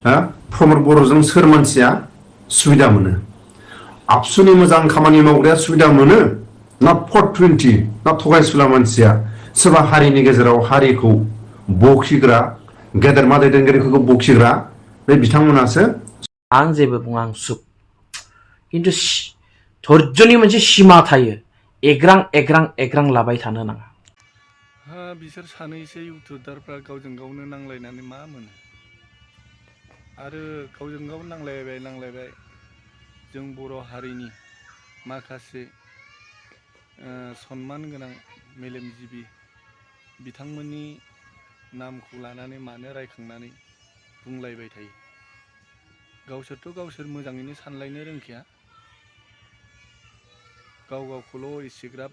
हा प्रमद बर'जों सोर मानसिया सुबिदा मोनो आबसुनि मोजां खामानि मावग्राया सुबिदा मोनो ना 420 ना थगायसुला मानसिया सोरबा हारिनि गेजेराव हारिखौ बखिग्रा गेदेरमा दैदेनगिरिफोरखौ बखिग्रा बे बिथांमोनासो आं जेबो बुङा आं सुख किन्तु धैर्यनि मोनसे सिमा थायो एग्रां एग्रां एग्रां लाबाय थानो नाङा बिसोर सानैसो इउटुबारफ्रा गावजों गावनो नांलायनानै मा मोनो आरो गावजों गाव नांलायबाय जों बर' हारिनि माखासे सनमान गोनां मेलेमजिबि बिथांमोननि नामखौ लानानै मानो रायखांनानै बुंलायबाय थायो गावसोरथ' गावसोर मोजाङैनो सानलायनो रोंखाया गाव गावखौल' एसेग्राब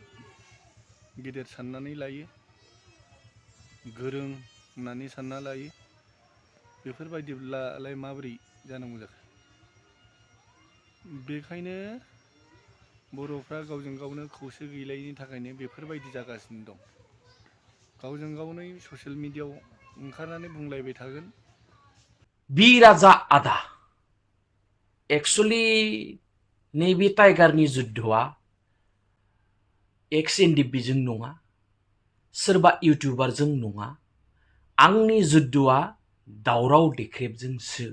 गिदिर साननानै लायो गोरों होननानै सानना लायो बेफोरबायदिब्लालाय माबोरै जानांगौ जाखो बेखायनो बर'फ्रा गावजों गावनो खौसे गैलायनि थाखायनो बेफोरबायदि जागासिनो दं गावजों गावनो ससियेल मिडियायाव ओंखारनानै बुंलायबाय थागोन बि राजा आदा एक्चुअली नैबे टाइगारनि जुद्धआ एक्स एनडिपिजों नङा सोरबा इउटुबारजों नङा आंनि जुद्धआ दावराव देख्रेबजोंसो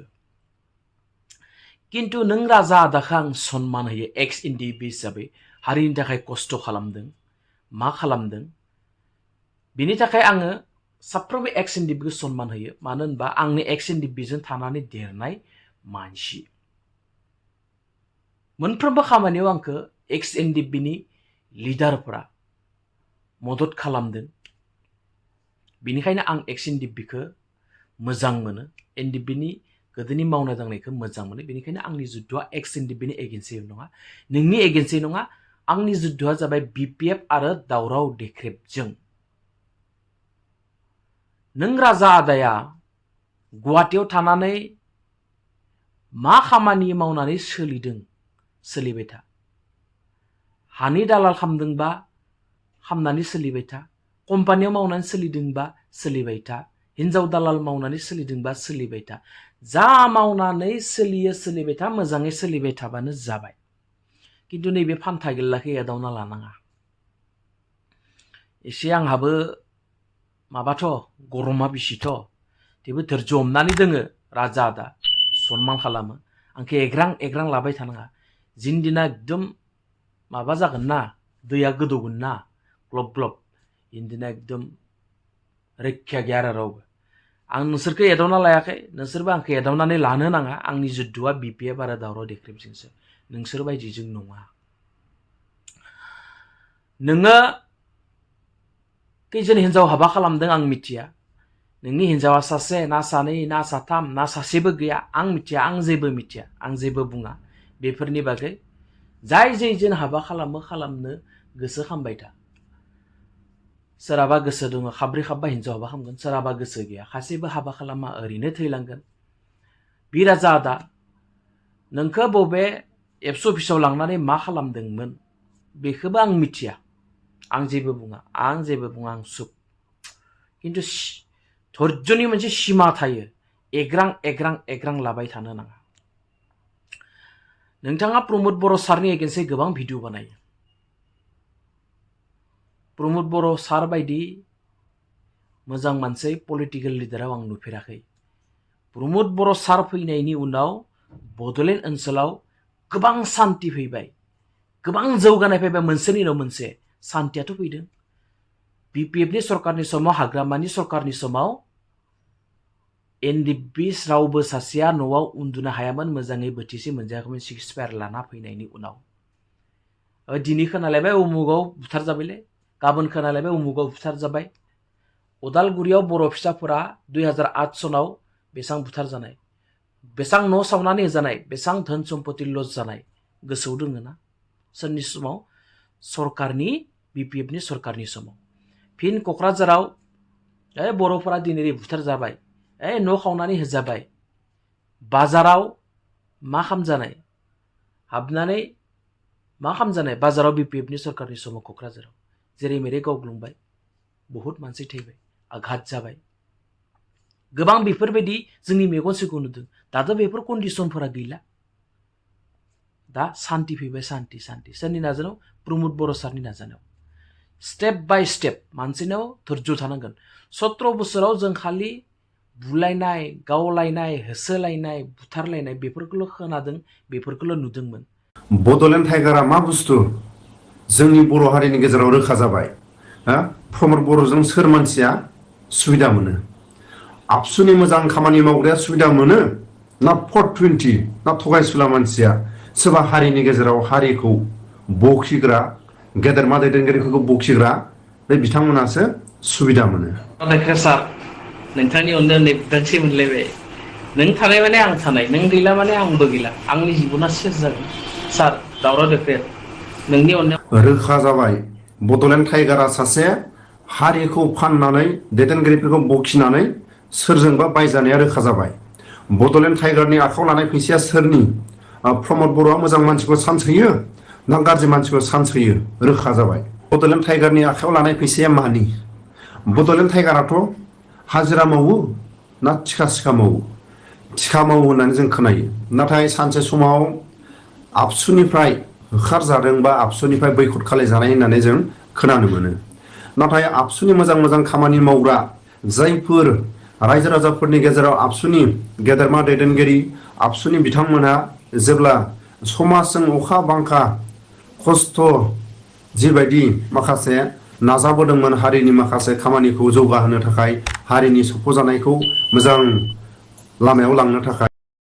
किन्तु नों राजा आदाखौ आं सनमान होयो एक्स एनडिपि हिसाबै हारिनि थाखाय खस्थ' खालामदों मा खालामदों बिनि थाखाय आङो साफ्रोमबो एक्स एनडिपिखौ सनमान होयो मानो होनबा आंनि एक्स एनडिपिजों थानानै देरनाय मानसि मोनफ्रोमबो खामानियाव आंखौ एक्स एनडिपिनि लिडारफोरा मदद खालामदों बिनिखायनो आं एक्स एनडिपिखौ मोजां मोनो एनडिपिनि गोदोनि मावनाय दांनायखौ मोजां मोनो बेनिखायनो आंनि जुद्धआ एक्स एनडिपिनि एगेन्सि नङा नोंनि एगेन्सि नङा आंनि जुद्धआ जाबाय बिपिएफ आरो दावराव देख्रेबजों नों राजा आदाया गुवाहाटीयाव थानानै मा खामानि मावनानै सोलिबाय था हानि दालाल खालामदोंबा खामनानै सोलिबाय था कम्पानियाव मावनानै सोलिदोंबा सोलिबाय था हिनजाव दालाल मावनानै सोलिदोंबा सोलिबाय था जा मावनानै सोलिबाय था मोजाङै सोलिबाय थाबानो जाबाय किन्तु नैबे फान्था गिल्लाखौ एदावना लानाङा एसे आंहाबो माबाथ' गरमा बिसिथ' थेवबो धैर्य हमनानै दोङो राजा आदा सनमान खालामो आंखौ एग्रां एग्रां लाबाय थानाङा जिन दिना एकदम माबा जागोन ना दैया गोदौगोन ना ग्लब ग्लब इन्दिना एकदम रैखा गैया आरो रावबो आं नोंसोरखौ एदावना लायाखै नोंसोरबो आंखौ एदावनानै लानो नाङा आंनि जुद्धआ बिपिएफ आरो दावराव देख्रेबजोंसो नोंसोर बायदिजों नङा नोङो खैजोन हिनजाव हाबा खालामदों आं मिथिया नोंनि हिनजावा सासे ना सानै ना साथाम ना सासेबो गैया आं मिथिया आं जेबो बुङा बेफोरनि बागै जाय जैजोन हाबा खालामनो गोसो खालामबाय था सोरहाबा गोसो दङ खाब्रै खाबा हिनजाव हाबा खालामगोन सोरहाबा गोसो गैया खासेबो हाबा खालामा ओरैनो थैलांगोन बि राजा आदा नोंखौ बबे एबसु अफिसाव लांनानै मा खालामदोंमोन बेखौबो आं मिथिया आं जेबो बुङा आं सुख किन्तु धैर्यनि मोनसे सिमा थायो एग्रां एग्रां एग्रां लाबाय थानो नाङा नोंथाङा प्रमद बर' सारनि एगेन्सै गोबां भिडिअ बानायो प्रमद बर' सार बायदि मोजां मानसि पलिटिकेल लिडाराव आं नुफेराखै प्रमद बर' सार फैनायनि उनाव बड'लेण्ड ओनसोलाव गोबां सान्ति फैबाय गोबां जौगानाय फैबाय मोनसेनि उनाव मोनसे सान्तियाथ' फैदों बिपिएफनि सरकारनि समाव हाग्रामानि सरकारनि समाव एनडिपि रावबो सासेया न'आव उन्दुनो हायामोन मोजाङै बोथिसे मोनजायाखैमोन सिक्स फायार लाना फैनायनि उनाव दिनै खोनालायबाय उमुगाव बुथार जाबायलै गाबोन खोनालायबाय उमुगाव बुथार जाबाय उदालगुरियाव बर' फिसाफोरा 2008 सनाव बेसां बुथार जानाय बेसां न' सावनानै होजानाय बेसां धोन सम्पति लस जानाय गोसोआव दोङो ना सोरनि समाव सरकारनि बिपिएफनि सरकारनि समाव फिन क'क्राझाराव बर'फोरा दिनै बुथार जाबाय न' खावनानै होजाबाय बाजाराव मा खामजानाय हाबनानै मा खामजानाय बाजाराव बिपिएफनि सरकारनि समाव क'क्राझाराव जेरै मेरै गावग्लुंबाय बहुत मानसि थैबाय आघात जाबाय गोबां बेफोरबायदि जोंनि मेगन सिगाङाव नुदों। दाथ' बेफोर कन्डिसनफोरा गैला। दा सान्ति फैबाय, सान्ति सान्ति। सोरनि नाजानायाव? प्रमोद बर' सारनि नाजानायाव। स्टेप बाय स्टेप मानसिनाव धैर्य थानांगोन। 17 बोसोराव जों खालि बुलायनाय, गावलायनाय, होसोलायनाय, बुथारलायनाय बेफोरखौल' खोनादों, बेफोरखौल' नुदोंमोन। बड'लेण्ड टाइगारा मा बुस्थु जोंनि बर' हारिनि गेजेराव रोखा जाबाय। प्रमोद बर'जों सोर मानसिया सुबिदा मोनो? आबसुनि मोजां खामानि मावग्राया सुबिदा मोनो ना 420 ना थगायसुला मानसिया सोरबा हारिनि गेजेराव हारिखौ बखिग्रा, गेदेरमा दैदेनगिरिफोरखौ बखिग्रा बे बिथांमोनासो सुबिदा मोनो। सार नोंथांनि अननायाव बिदांसि मोनलायबाय। नों थानाय माने आं थानाय, नों गैला माने आंबो गैला, आंनि जिबना सेस जागोन। सार दावराव देख्रेर नोंनि अननायाव रोखा जाबाय। बड'लेण्ड टाइगारा सासे हारिखौ फाननानै दैदेनगिरिफोरखौ बखिनानै सोरजोंबा बायजानाया रोखा जाबाय। बड'लेण्ड टाइगारनि आखायाव लानाय फैसाया सोरनि? प्रमोद बर'आ मोजां मानसिखौ चान्स होयो ना गाज्रि मानसिखौ चान्स होयो? रोखा जाबाय। बड'लेण्ड टाइगारनि आखायाव लानाय फैसाया मानि? बड'लेण्ड टाइगाराथ' हाजिरा मावो ना थिखा मावो? थिखा मावो होननानै जों खोनायो। नाथाय सानसे समाव आबसुनिफ्राय होखारजादों बा आबसुनिफ्राय बैखद खालायजानाय होननानै जों खोनानो मोनो। नाथाय आबसुनि मोजां खामानि मावग्रा जायफोर रायजो राजाफोरनि गेजेराव आबसुनि गेदेरमा दैदेनगिरि, आबसुनि बिथांमोनहा जेब्ला समाजजों अखा बांखा खस्थ' जिबायदि माखासे नाजाबोदोंमोन हारिनि माखासे खामानिखौ जौगाहोनो थाखाय, हारिनि सख'जानायखौ मोजां लामायाव लांनो थाखाय